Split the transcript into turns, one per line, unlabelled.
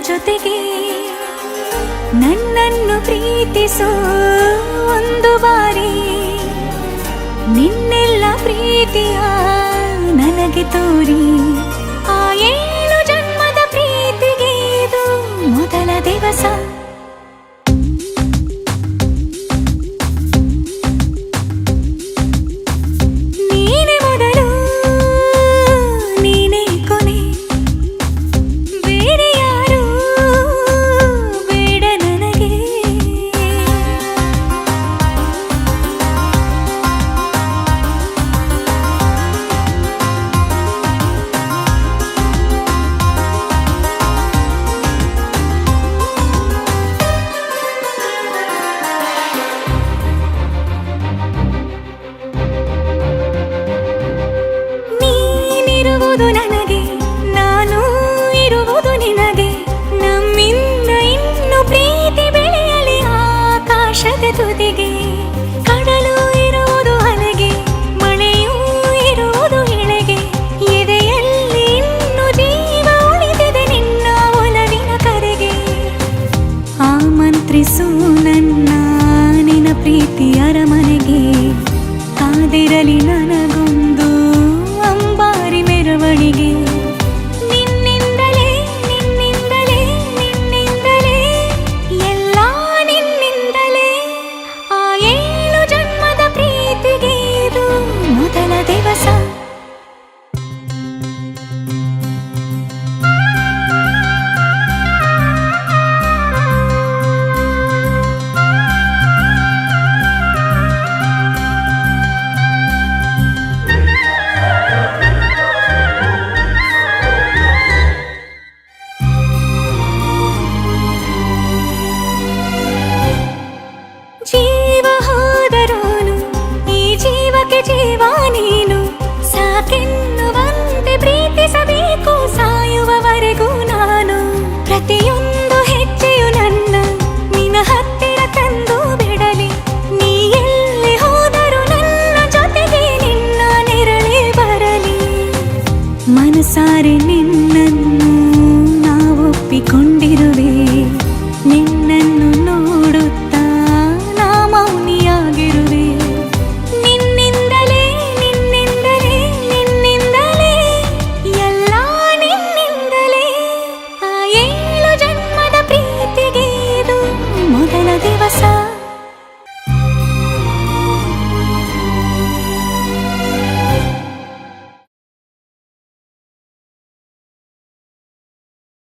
ಜೊತೆಗೆ ನನ್ನನ್ನು ಪ್ರೀತಿಸೋ ಒಂದು ಬಾರಿ ನಿನ್ನೆಲ್ಲ ಪ್ರೀತಿಯ ನನಗೆ ತೋರಿ ಆ 7 ಜನ್ಮದ ಪ್ರೀತಿಗೆ ಇದು ಮೊದಲ ದಿವಸ ನನಗೆ ನಾನು ಇರುವುದು ನಿನಗೆ ನಮ್ಮಿಂದ ಇನ್ನು ಪ್ರೀತಿ ಬೆಳೆಯಲಿ ಆಕಾಶದ ತುದಿಗೆ ಕಡಲು ಇರುವುದು ಅಲೆಗೆ ಮಳೆಯೂ ಇರುವುದು ಎಳೆಗೆ ಎದೆಯಲ್ಲಿ ಇನ್ನು ಜೀವ ಉಳಿದಿದೆ ನಿನ್ನ ಒಲವಿನ ಕರೆಗೆ ಆಮಂತ್ರಿಸು ನನ್ನ ನಿನ್ನ ಪ್ರೀತಿ ಅರಮನೆಗೆ ಕಾದಿರಲಿ ನನಗೊಂದು ಅಂಬಾರಿ ಮೆರವಣಿಗೆ ನಿನ್ನಿಂದಲೇ ನಿನ್ನಿಂದಲೇ ನಿನ್ನಿಂದಲೇ ಎಲ್ಲ ನಿನ್ನಿಂದಲೇ ಆ 7 ಜನ್ಮದ ಪ್ರೀತಿಗೆ ಇದು ಮೊದಲ ದಿವಸ ಜೀವ ಹೋದರೋನು ಈ ಜೀವಕ್ಕೆ ಜೀವ ನೀನು ಸಾಕೆನ್ನುವಂತೆ ಪ್ರೀತಿಸಬೇಕು ಸಾಯುವವರೆಗೂ ನಾನು ಪ್ರತಿಯೊಂದು ಹೆಜ್ಜೆಯು ನನ್ನ ನಿನ್ನ ಹತ್ತಿರ ತಂದು ಬಿಡಲಿ ನೀ ಎಲ್ಲಿ ಹೋದರೂ ನನ್ನ ಜೊತೆಗೆ ನಿನ್ನ ನೆರಳೇ ಬರಲಿ ಮನಸಾರೆ ನಿನ್ನನ್ನು ನಾವು ಒಪ್ಪಿಕೊಂಡಿರುವೆ ನಿನ್ನನ್ನು